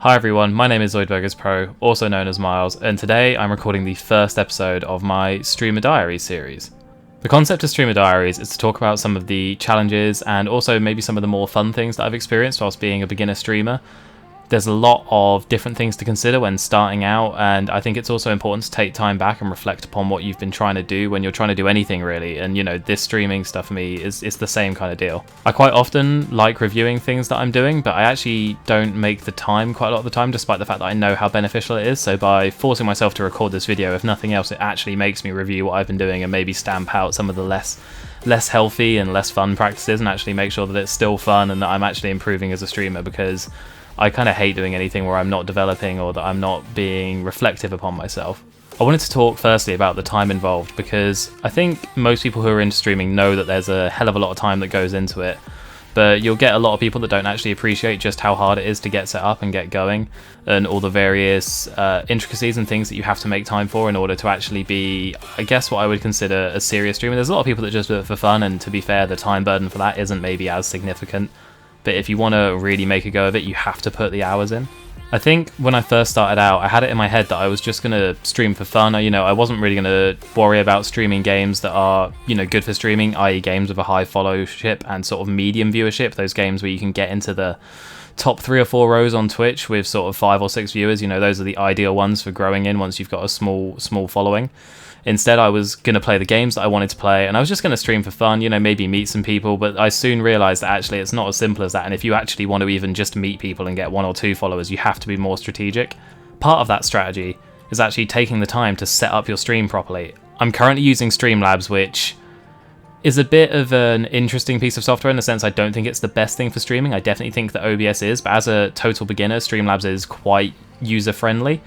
Hi everyone, my name is Pro, also known as Miles, and today I'm recording the first episode of my Streamer Diaries series. The concept of Streamer Diaries is to talk about some of the challenges and also maybe some of the more fun things that I've experienced whilst being a beginner streamer. There's a lot of different things to consider when starting out, and I think it's also important to take time back and reflect upon what you've been trying to do when you're trying to do anything really, and you know, this streaming stuff for me is the same kind of deal. I quite often like reviewing things that I'm doing, but I actually don't make the time quite a lot of the time, despite the fact that I know how beneficial it is. So by forcing myself to record this video, if nothing else, it actually makes me review what I've been doing and maybe stamp out some of the less healthy and less fun practices, and actually make sure that it's still fun and that I'm actually improving as a streamer, because I kind of hate doing anything where I'm not developing or that I'm not being reflective upon myself. I wanted to talk firstly about the time involved, because I think most people who are into streaming know that there's a hell of a lot of time that goes into it, but you'll get a lot of people that don't actually appreciate just how hard it is to get set up and get going, and all the various intricacies and things that you have to make time for in order to actually be, I guess, what I would consider a serious streamer. There's a lot of people that just do it for fun, and to be fair, the time burden for that isn't maybe as significant. But if you want to really make a go of it, you have to put the hours in. I think when I first started out, I had it in my head that I was just going to stream for fun. I wasn't really going to worry about streaming games that are, good for streaming, i.e. games with a high followership and sort of medium viewership, those games where you can get into the top 3 or 4 rows on Twitch with sort of 5 or 6 viewers. Those are the ideal ones for growing in once you've got a small following. Instead, I was going to play the games that I wanted to play, and I was just going to stream for fun, maybe meet some people, but I soon realised that actually it's not as simple as that, and if you actually want to even just meet people and get 1 or 2 followers, you have to be more strategic. Part of that strategy is actually taking the time to set up your stream properly. I'm currently using Streamlabs, which is a bit of an interesting piece of software in the sense I don't think it's the best thing for streaming. I definitely think that OBS is, but as a total beginner, Streamlabs is quite user-friendly.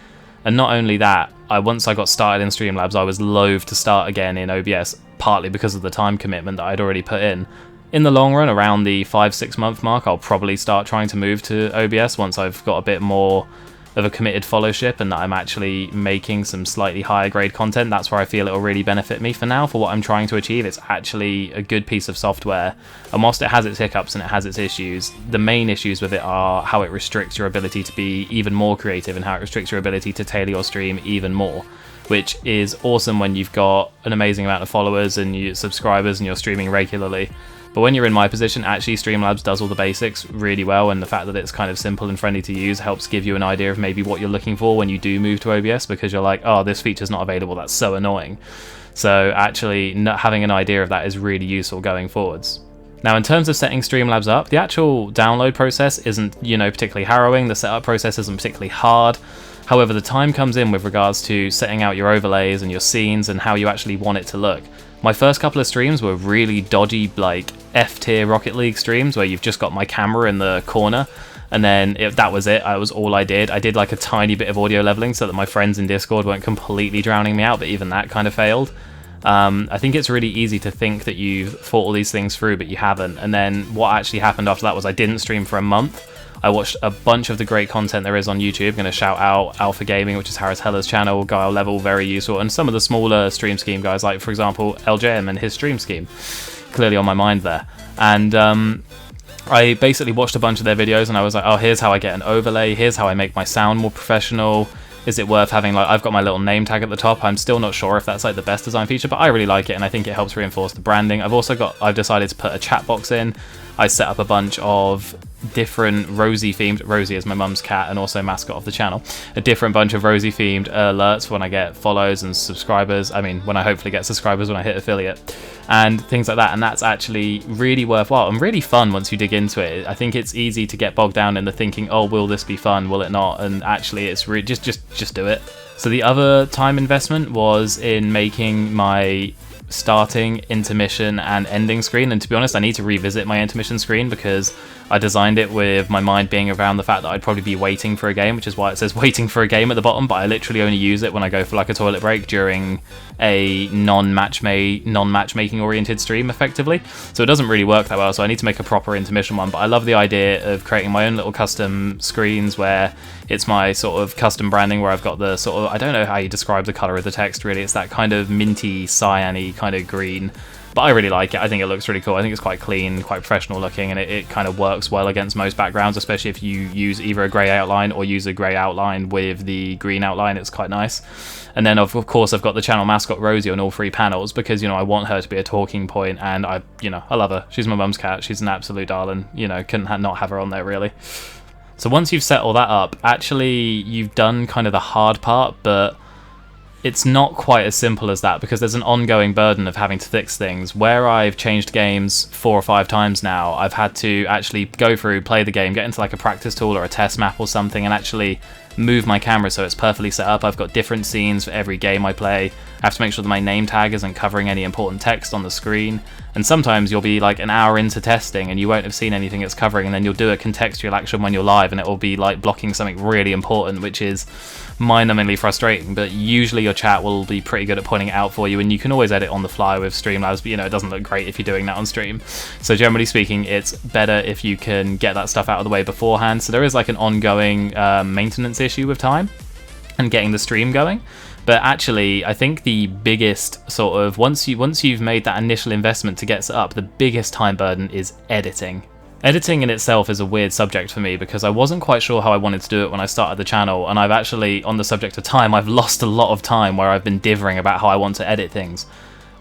And not only that, once I got started in Streamlabs, I was loath to start again in OBS, partly because of the time commitment that I'd already put in. In the long run, around the 5-6 month mark, I'll probably start trying to move to OBS once I've got a bit more of a committed followership and that I'm actually making some slightly higher grade content. That's where I feel it will really benefit me. For now, for what I'm trying to achieve, it's actually a good piece of software, and whilst it has its hiccups and it has its issues, the main issues with it are how it restricts your ability to be even more creative and how it restricts your ability to tailor your stream even more, which is awesome when you've got an amazing amount of followers and your subscribers and you're streaming regularly. But when you're in my position, actually Streamlabs does all the basics really well, and the fact that it's kind of simple and friendly to use helps give you an idea of maybe what you're looking for when you do move to OBS, because you're like, oh, this feature's not available, that's so annoying. So actually not having an idea of that is really useful going forwards. Now, in terms of setting Streamlabs up, the actual download process isn't, particularly harrowing, the setup process isn't particularly hard. However, the time comes in with regards to setting out your overlays and your scenes and how you actually want it to look. My first couple of streams were really dodgy, like F-tier Rocket League streams where you've just got my camera in the corner, and then that was it. That was all I did. I did like a tiny bit of audio leveling so that my friends in Discord weren't completely drowning me out, but even that kind of failed. I think it's really easy to think that you've thought all these things through, but you haven't. And then what actually happened after that was I didn't stream for a month. I watched a bunch of the great content there is on YouTube. I'm going to shout out Alpha Gaming, which is Harris Heller's channel, Guile Level, very useful, and some of the smaller stream scheme guys, like for example LJM and his stream scheme, clearly on my mind there. And I basically watched a bunch of their videos and I was like, oh, here's how I get an overlay, here's how I make my sound more professional. Is it worth having, I've got my little name tag at the top. I'm still not sure if that's the best design feature, but I really like it and I think it helps reinforce the branding. I've decided to put a chat box in. I set up a bunch of different Rosie themed, Rosie is my mum's cat and also mascot of the channel, a different bunch of Rosie themed alerts when I get follows and subscribers. When I hopefully get subscribers when I hit affiliate and things like that. And that's actually really worthwhile and really fun once you dig into it. I think it's easy to get bogged down in the thinking, oh, will this be fun? Will it not? And actually it's really just do it. So the other time investment was in making my starting, intermission and ending screen, and to be honest I need to revisit my intermission screen because I designed it with my mind being around the fact that I'd probably be waiting for a game, which is why it says waiting for a game at the bottom, but I literally only use it when I go for like a toilet break during a non-matchmaking oriented stream effectively, so it doesn't really work that well, so I need to make a proper intermission one. But I love the idea of creating my own little custom screens where it's my sort of custom branding, where I've got the sort of, I don't know how you describe the colour of the text really, it's that kind of minty, cyan-y kind of green But I really like it. I think it looks really cool. I think it's quite clean, quite professional looking, and it kind of works well against most backgrounds, especially if you use either a grey outline or use a grey outline with the green outline. It's quite nice. And then of course I've got the channel mascot Rosie on all 3 panels because, you know, I want her to be a talking point, and I love her. She's my mum's cat. She's an absolute darling. You know, couldn't not have her on there really. So once you've set all that up, actually you've done kind of the hard part, but it's not quite as simple as that because there's an ongoing burden of having to fix things. Where I've changed games 4 or 5 times now, I've had to actually go through, play the game, get into like a practice tool or a test map or something, and actually move my camera so it's perfectly set up. I've got different scenes for every game I play. I have to make sure that my name tag isn't covering any important text on the screen. And sometimes you'll be like an hour into testing and you won't have seen anything it's covering, and then you'll do a contextual action when you're live and it will be like blocking something really important, which is mind-numbingly frustrating. But usually your chat will be pretty good at pointing it out for you, and you can always edit on the fly with Streamlabs, but you know, it doesn't look great if you're doing that on stream. So generally speaking, it's better if you can get that stuff out of the way beforehand. So there is like an ongoing maintenance issue with time and getting the stream going. But actually, I think the biggest sort of, once you've made that initial investment to get set up, the biggest time burden is editing. Editing in itself is a weird subject for me because I wasn't quite sure how I wanted to do it when I started the channel, and I've actually, on the subject of time, I've lost a lot of time where I've been dithering about how I want to edit things.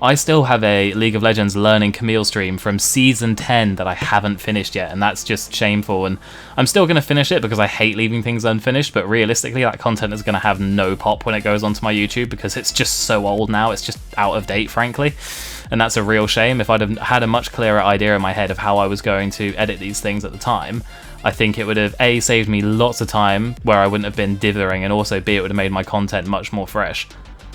I still have a League of Legends Learning Camille stream from Season 10 that I haven't finished yet, and that's just shameful, and I'm still going to finish it because I hate leaving things unfinished, but realistically that content is going to have no pop when it goes onto my YouTube because it's just so old now, it's just out of date, frankly. And that's a real shame. If I'd have had a much clearer idea in my head of how I was going to edit these things at the time, I think it would have A, saved me lots of time where I wouldn't have been dithering, and also B, it would have made my content much more fresh.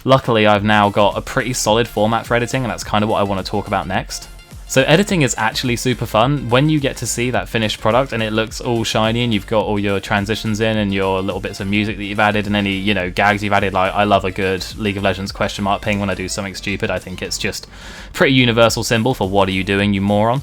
Luckily, I've now got a pretty solid format for editing, and that's kind of what I want to talk about next. So editing is actually super fun when you get to see that finished product and it looks all shiny and you've got all your transitions in and your little bits of music that you've added and any, you know, gags you've added. Like, I love a good League of Legends question mark ping when I do something stupid. I think it's just pretty universal symbol for what are you doing, you moron.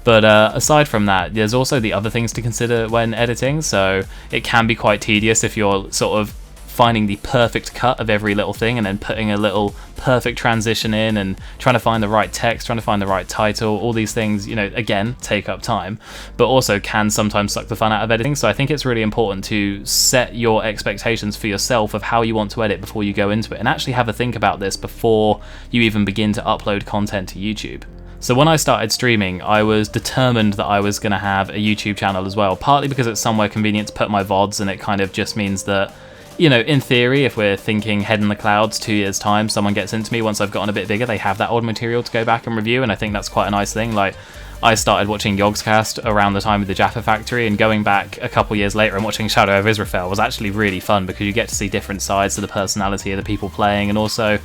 But aside from that, there's also the other things to consider when editing. So it can be quite tedious if you're sort of finding the perfect cut of every little thing and then putting a little perfect transition in and trying to find the right text, trying to find the right title. All these things, you know, again, take up time, but also can sometimes suck the fun out of editing. So I think it's really important to set your expectations for yourself of how you want to edit before you go into it, and actually have a think about this before you even begin to upload content to YouTube. So when I started streaming, I was determined that I was going to have a YouTube channel as well, partly because it's somewhere convenient to put my VODs, and it kind of just means that, you know, in theory, if we're thinking head in the clouds, 2 years time, someone gets into me once I've gotten a bit bigger, they have that old material to go back and review, and I think that's quite a nice thing. Like, I started watching Yogscast around the time of the Jaffa Factory, and going back a couple years later and watching Shadow of Israel was actually really fun because you get to see different sides to the personality of the people playing, and also,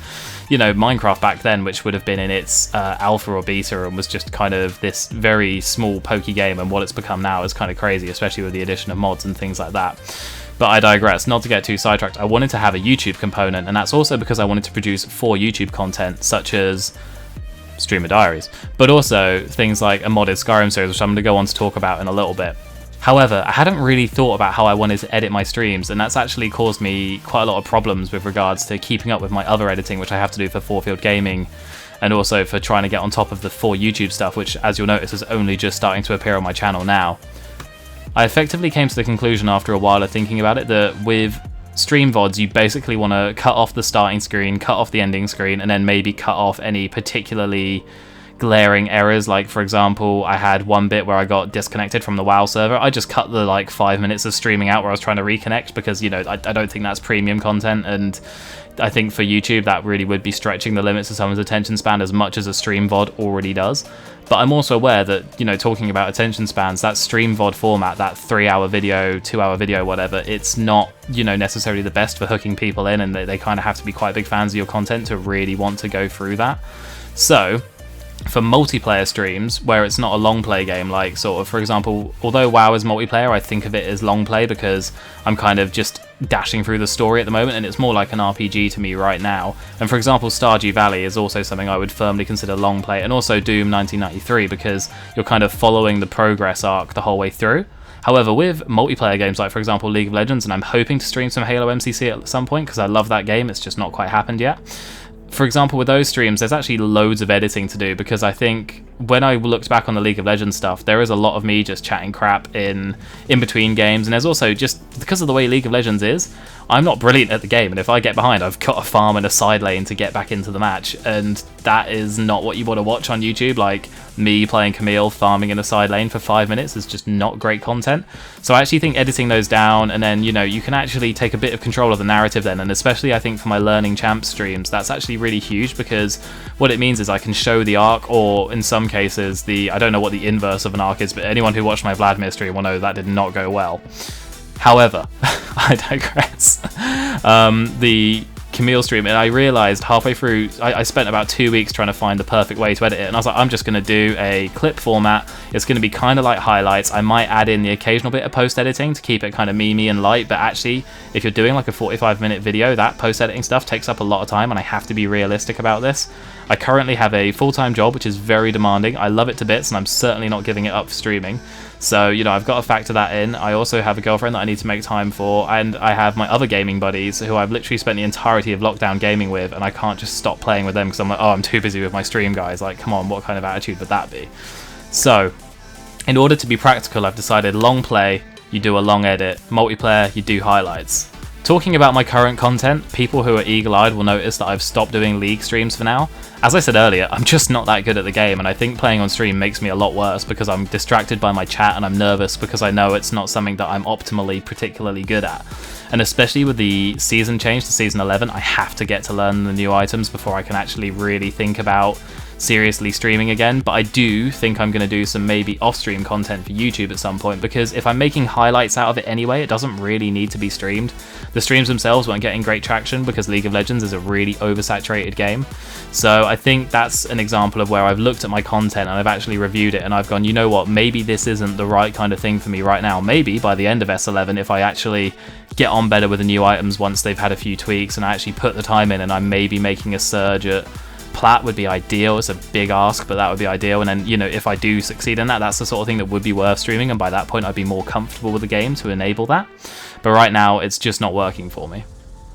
you know, Minecraft back then, which would have been in its alpha or beta and was just kind of this very small pokey game, and what it's become now is kind of crazy, especially with the addition of mods and things like that. But I digress, not to get too sidetracked. I wanted to have a YouTube component, and that's also because I wanted to produce for YouTube content, such as Streamer Diaries, but also things like a modded Skyrim series, which I'm going to go on to talk about in a little bit. However, I hadn't really thought about how I wanted to edit my streams, and that's actually caused me quite a lot of problems with regards to keeping up with my other editing, which I have to do for 4Field Gaming, and also for trying to get on top of the for YouTube stuff, which, as you'll notice, is only just starting to appear on my channel now. I effectively came to the conclusion after a while of thinking about it that with stream VODs, you basically want to cut off the starting screen, cut off the ending screen, and then maybe cut off any particularly glaring errors. Like, for example, I had one bit where I got disconnected from the WoW server. I just cut the like 5 minutes of streaming out where I was trying to reconnect because, you know, I don't think that's premium content, and I think for YouTube that really would be stretching the limits of someone's attention span as much as a stream VOD already does. But I'm also aware that, you know, talking about attention spans, that stream VOD format, that 3-hour video, 2-hour video, whatever, it's not, you know, necessarily the best for hooking people in, and they kind of have to be quite big fans of your content to really want to go through that. So for multiplayer streams where it's not a long play game, like sort of, for example, although WoW is multiplayer, I think of it as long play because I'm kind of just dashing through the story at the moment, and it's more like an RPG to me right now. And for example, Stardew Valley is also something I would firmly consider long play, and also Doom 1993 because you're kind of following the progress arc the whole way through. However, with multiplayer games like, for example, League of Legends, and I'm hoping to stream some Halo MCC at some point because I love that game, it's just not quite happened yet. for example, with those streams, there's actually loads of editing to do, because I think when I looked back on the League of Legends stuff, there is a lot of me just chatting crap in between games, and there's also, just because of the way League of Legends is, I'm not brilliant at the game, and if I get behind, I've got to farm in a side lane to get back into the match, and that is not what you want to watch on YouTube. Like, me playing Camille farming in a side lane for 5 minutes is just not great content. So I actually think editing those down, and then, you know, you can actually take a bit of control of the narrative then, and especially I think for my Learning Champs streams, that's actually really huge, because what it means is I can show the arc, or in some cases, I don't know what the inverse of an arc is, but anyone who watched my Vladimir stream will know that did not go well. However, I digress. The Camille stream, and I realized halfway through, I spent about 2 weeks trying to find the perfect way to edit it, and I was like, I'm just going to do a clip format. It's going to be kind of like highlights. I might add in the occasional bit of post-editing to keep it kind of memey and light, but actually, if you're doing like a 45-minute video, that post-editing stuff takes up a lot of time, and I have to be realistic about this. I currently have a full-time job, which is very demanding. I love it to bits, and I'm certainly not giving it up for streaming. So, you know, I've got to factor that in. I also have a girlfriend that I need to make time for, and I have my other gaming buddies who I've literally spent the entirety of lockdown gaming with, and I can't just stop playing with them because I'm like, oh, I'm too busy with my stream, guys. Like, come on, what kind of attitude would that be? So, in order to be practical, I've decided long play, you do a long edit. Multiplayer, you do highlights. Talking about my current content, people who are eagle-eyed will notice that I've stopped doing League streams for now. As I said earlier, I'm just not that good at the game, and I think playing on stream makes me a lot worse because I'm distracted by my chat and I'm nervous because I know it's not something that I'm optimally particularly good at. And especially with the season change to Season 11, I have to get to learn the new items before I can actually really think about seriously streaming again. But I do think I'm going to do some maybe off-stream content for YouTube at some point, because if I'm making highlights out of it anyway, it doesn't really need to be streamed. The streams themselves weren't getting great traction because League of Legends is a really oversaturated game. So I think that's an example of where I've looked at my content and I've actually reviewed it and I've gone, you know what, maybe this isn't the right kind of thing for me right now. Maybe by the end of S11, if I actually get on better with the new items once they've had a few tweaks and I actually put the time in, and I'm maybe making a surge at Plat would be ideal. It's a big ask, but that would be ideal. And then, you know, if I do succeed in that, that's the sort of thing that would be worth streaming, and by that point I'd be more comfortable with the game to enable that. But right now it's just not working for me.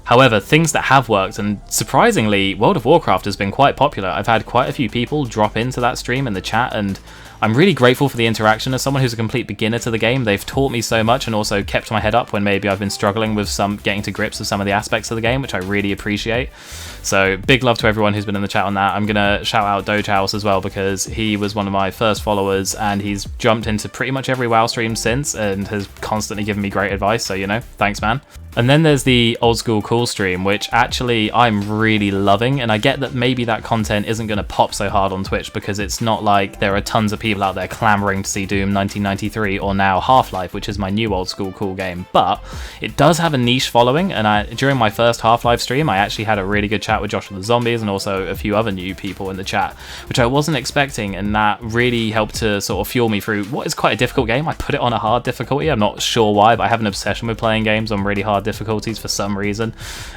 However, things that have worked, and surprisingly, World of Warcraft has been quite popular. I've had quite a few people drop into that stream in the chat, and I'm really grateful for the interaction. As someone who's a complete beginner to the game, they've taught me so much and also kept my head up when maybe I've been struggling with getting to grips with some of the aspects of the game, which I really appreciate. So big love to everyone who's been in the chat on that. I'm going to shout out Doge House as well, because he was one of my first followers and he's jumped into pretty much every WoW stream since and has constantly given me great advice. So, you know, thanks, man. And then there's the Old School Cool stream, which actually I'm really loving, and I get that maybe that content isn't going to pop so hard on Twitch because it's not like there are tons of people out there clamoring to see Doom 1993 or now Half-Life, which is my new Old School Cool game, but it does have a niche following. And during my first Half-Life stream, I actually had a really good chat with Josh of the Zombies and also a few other new people in the chat, which I wasn't expecting, and that really helped to sort of fuel me through what is quite a difficult game. I put it on a hard difficulty. I'm not sure why, but I have an obsession with playing games on really hard difficulties for some reason,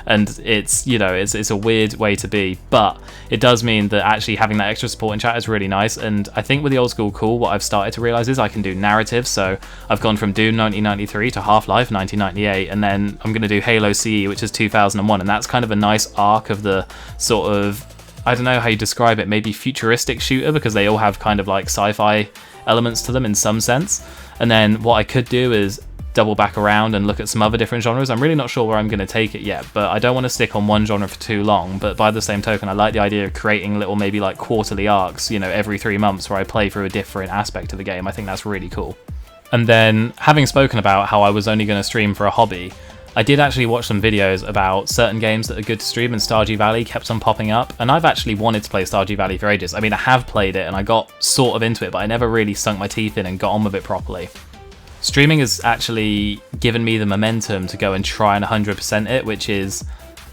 and it's, you know, it's a weird way to be, but it does mean that actually having that extra support in chat is really nice. And I think with the Old School Cool, what I've started to realize is I can do narratives. So I've gone from Doom 1993 to Half-Life 1998, and then I'm going to do Halo CE, which is 2001, and that's kind of a nice arc of the sort of, I don't know how you describe it, maybe futuristic shooter, because they all have kind of like sci-fi elements to them in some sense. And then what I could do is double back around and look at some other different genres. I'm really not sure where I'm going to take it yet, but I don't want to stick on one genre for too long. But by the same token, I like the idea of creating little maybe like quarterly arcs, you know, every 3 months where I play through a different aspect of the game. I think that's really cool. And then, having spoken about how I was only going to stream for a hobby, I did actually watch some videos about certain games that are good to stream, and Stardew Valley kept on popping up, and I've actually wanted to play Stardew Valley for ages. I mean, I have played it and I got sort of into it, but I never really sunk my teeth in and got on with it properly. Streaming has actually given me the momentum to go and try and 100% it, which is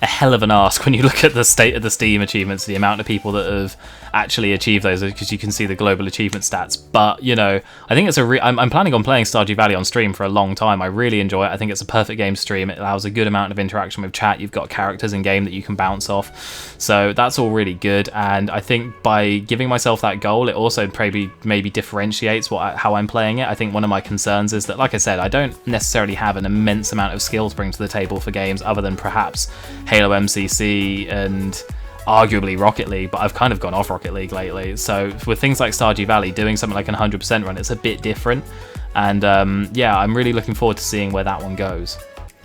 a hell of an ask when you look at the state of the Steam achievements, the amount of people that have actually achieved those, because you can see the global achievement stats. But, you know, I think it's I'm planning on playing Stardew Valley on stream for a long time. I really enjoy it. I think it's a perfect game to stream. It allows a good amount of interaction with chat. You've got characters in game that you can bounce off. So that's all really good. And I think by giving myself that goal, it also maybe differentiates how I'm playing it. I think one of my concerns is that, like I said, I don't necessarily have an immense amount of skill to bring to the table for games other than perhaps Halo MCC and arguably Rocket League, but I've kind of gone off Rocket League lately. So with things like Stardew Valley, doing something like an 100% run, it's a bit different. And yeah, I'm really looking forward to seeing where that one goes.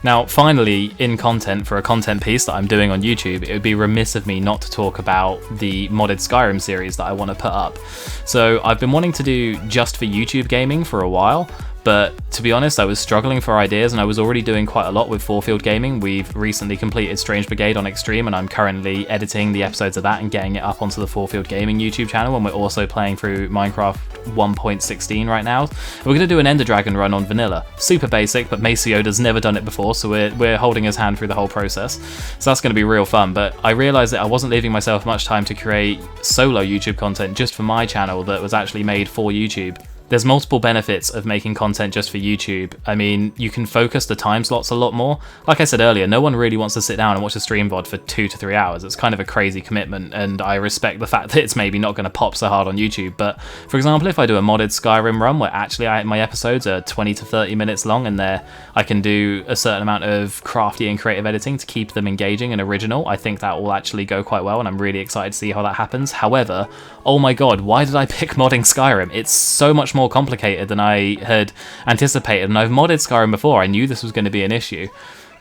Now, finally, in content for a content piece that I'm doing on YouTube, it would be remiss of me not to talk about the modded Skyrim series that I want to put up. So I've been wanting to do just for YouTube gaming for a while, but to be honest, I was struggling for ideas, and I was already doing quite a lot with Fourfield Gaming. We've recently completed Strange Brigade on Extreme, and I'm currently editing the episodes of that and getting it up onto the Fourfield Gaming YouTube channel, and we're also playing through Minecraft 1.16 right now. We're going to do an Ender Dragon run on vanilla. Super basic, but Macioda's never done it before, so we're holding his hand through the whole process. So that's going to be real fun, but I realised that I wasn't leaving myself much time to create solo YouTube content just for my channel that was actually made for YouTube. There's multiple benefits of making content just for YouTube. I mean, you can focus the time slots a lot more. Like I said earlier, no one really wants to sit down and watch a stream VOD for 2 to 3 hours. It's kind of a crazy commitment, and I respect the fact that it's maybe not going to pop so hard on YouTube. But for example, if I do a modded Skyrim run where actually my episodes are 20 to 30 minutes long, and I can do a certain amount of crafty and creative editing to keep them engaging and original, I think that will actually go quite well, and I'm really excited to see how that happens. However, oh my god, why did I pick modding Skyrim? It's so much more complicated than I had anticipated, and I've modded Skyrim before. I knew this was going to be an issue,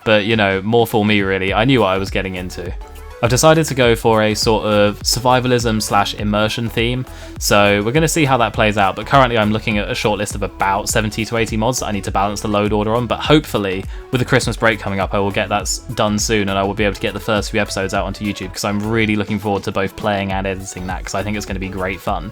but you know, more for me really. I knew what I was getting into. I've decided to go for a sort of survivalism / immersion theme, so we're going to see how that plays out, but currently I'm looking at a short list of about 70 to 80 mods that I need to balance the load order on, but hopefully with the Christmas break coming up I will get that done soon, and I will be able to get the first few episodes out onto YouTube, because I'm really looking forward to both playing and editing that, because I think it's going to be great fun.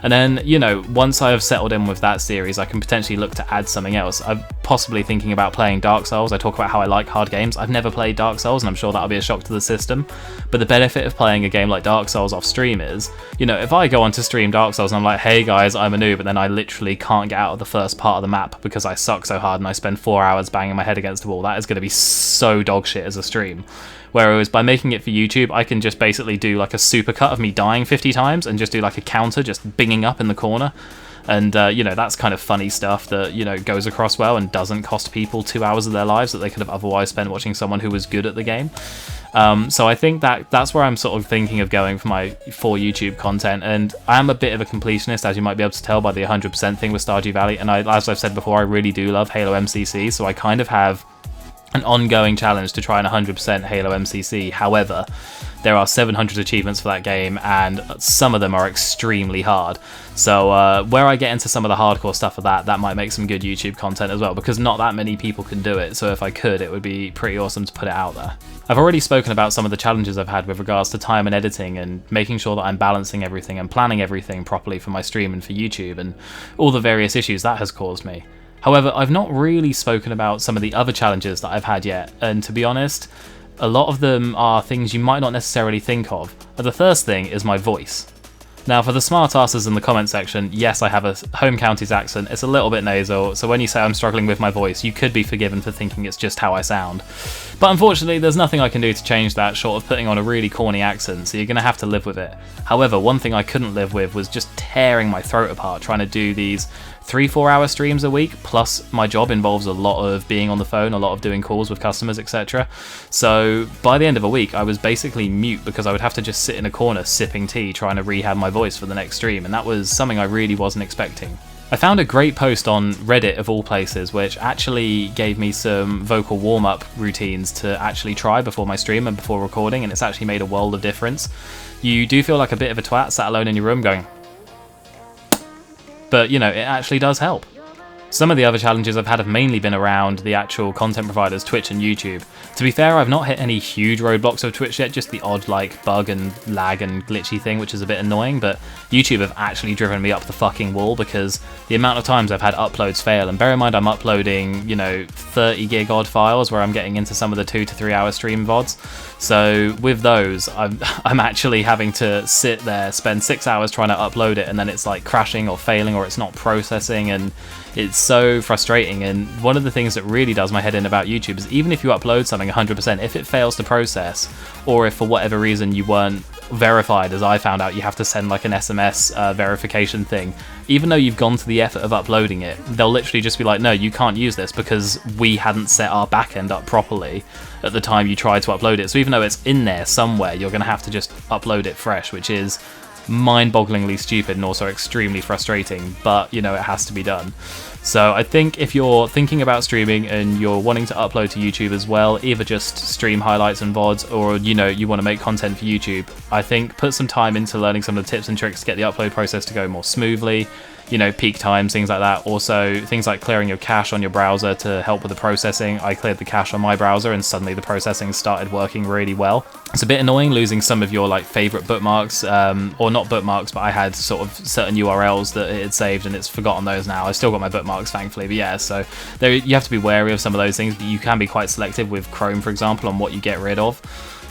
And then, you know, once I have settled in with that series, I can potentially look to add something else. I'm possibly thinking about playing Dark Souls. I talk about how I like hard games. I've never played Dark Souls, and I'm sure that'll be a shock to the system. But the benefit of playing a game like Dark Souls off stream is, you know, if I go on to stream Dark Souls and I'm like, hey guys, I'm a noob, and then I literally can't get out of the first part of the map because I suck so hard and I spend 4 hours banging my head against the wall, that is going to be so dog shit as a stream. Whereas by making it for YouTube, I can just basically do like a supercut of me dying 50 times and just do like a counter just binging up in the corner. And, you know, that's kind of funny stuff that, you know, goes across well and doesn't cost people 2 hours of their lives that they could have otherwise spent watching someone who was good at the game. So I think that's where I'm sort of thinking of going for my YouTube content, and I am a bit of a completionist, as you might be able to tell by the 100% thing with Stardew Valley, and as I've said before, I really do love Halo MCC, so I kind of have an ongoing challenge to try and 100% Halo MCC. However, there are 700 achievements for that game, and some of them are extremely hard. So where I get into some of the hardcore stuff of that might make some good YouTube content as well, because not that many people can do it, so if I could, it would be pretty awesome to put it out there. I've already spoken about some of the challenges I've had with regards to time and editing, and making sure that I'm balancing everything and planning everything properly for my stream and for YouTube, and all the various issues that has caused me. However, I've not really spoken about some of the other challenges that I've had yet, and to be honest, a lot of them are things you might not necessarily think of. The first thing is my voice. Now, for the smartasses in the comment section, yes, I have a home counties accent. It's a little bit nasal, so when you say I'm struggling with my voice, you could be forgiven for thinking it's just how I sound. But unfortunately, there's nothing I can do to change that short of putting on a really corny accent, so you're going to have to live with it. However, one thing I couldn't live with was just tearing my throat apart trying to do these 3-4 hour streams a week, plus my job involves a lot of being on the phone, a lot of doing calls with customers, etc. So by the end of a week, I was basically mute because I would have to just sit in a corner sipping tea trying to rehab my voice for the next stream, and that was something I really wasn't expecting. I found a great post on Reddit of all places, which actually gave me some vocal warm-up routines to actually try before my stream and before recording, and it's actually made a world of difference. You do feel like a bit of a twat sat alone in your room going, but you know, it actually does help. Some of the other challenges I've had have mainly been around the actual content providers, Twitch and YouTube. To be fair, I've not hit any huge roadblocks of Twitch yet, just the odd like bug and lag and glitchy thing, which is a bit annoying, but YouTube have actually driven me up the fucking wall because the amount of times I've had uploads fail, and bear in mind I'm uploading, you know, 30 gig odd files where I'm getting into some of the 2 to 3 hour stream VODs. So with those, I'm actually having to sit there, spend 6 hours trying to upload it, and then it's like crashing or failing or it's not processing, and it's so frustrating. And one of the things that really does my head in about YouTube is even if you upload something 100%, if it fails to process, or if for whatever reason you weren't verified, as I found out, you have to send like an SMS verification thing. Even though you've gone to the effort of uploading it, they'll literally just be like, no, you can't use this because we hadn't set our backend up properly at the time you tried to upload it. So even though it's in there somewhere, you're going to have to just upload it fresh, which is mind-bogglingly stupid and also extremely frustrating, but you know, it has to be done. So I think if you're thinking about streaming and you're wanting to upload to YouTube as well, either just stream highlights and VODs, or you know, you want to make content for YouTube, I think put some time into learning some of the tips and tricks to get the upload process to go more smoothly. You know, peak times, things like that. Also, things like clearing your cache on your browser to help with the processing. I cleared the cache on my browser and suddenly the processing started working really well. It's a bit annoying losing some of your like favorite bookmarks, or not bookmarks, but I had sort of certain URLs that it had saved and it's forgotten those now. I still got my bookmarks, thankfully, but yeah, so there, you have to be wary of some of those things, but you can be quite selective with Chrome, for example, on what you get rid of.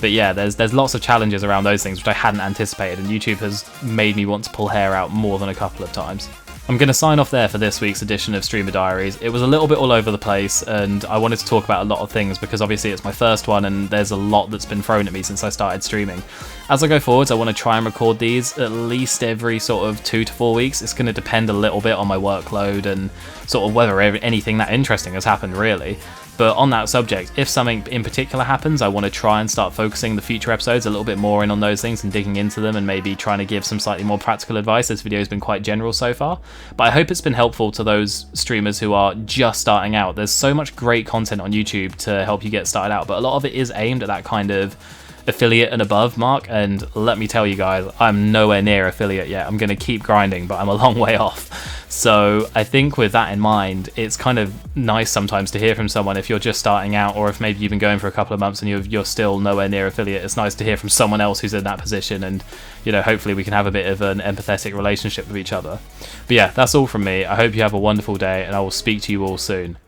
But yeah, there's lots of challenges around those things which I hadn't anticipated, and YouTube has made me want to pull hair out more than a couple of times. I'm going to sign off there for this week's edition of Streamer Diaries. It was a little bit all over the place, and I wanted to talk about a lot of things because obviously it's my first one and there's a lot that's been thrown at me since I started streaming. As I go forwards, I want to try and record these at least every sort of 2 to 4 weeks. It's going to depend a little bit on my workload and sort of whether anything that interesting has happened, really. But on that subject, if something in particular happens, I want to try and start focusing the future episodes a little bit more in on those things and digging into them and maybe trying to give some slightly more practical advice. This video has been quite general so far, but I hope it's been helpful to those streamers who are just starting out. There's so much great content on YouTube to help you get started out, but a lot of it is aimed at that kind of affiliate and above mark, and let me tell you guys, I'm nowhere near affiliate yet. I'm going to keep grinding, but I'm a long way off. So I think with that in mind, it's kind of nice sometimes to hear from someone if you're just starting out, or if maybe you've been going for a couple of months and you're still nowhere near affiliate. It's nice to hear from someone else who's in that position, and you know, hopefully we can have a bit of an empathetic relationship with each other. But yeah, that's all from me. I hope you have a wonderful day, and I will speak to you all soon.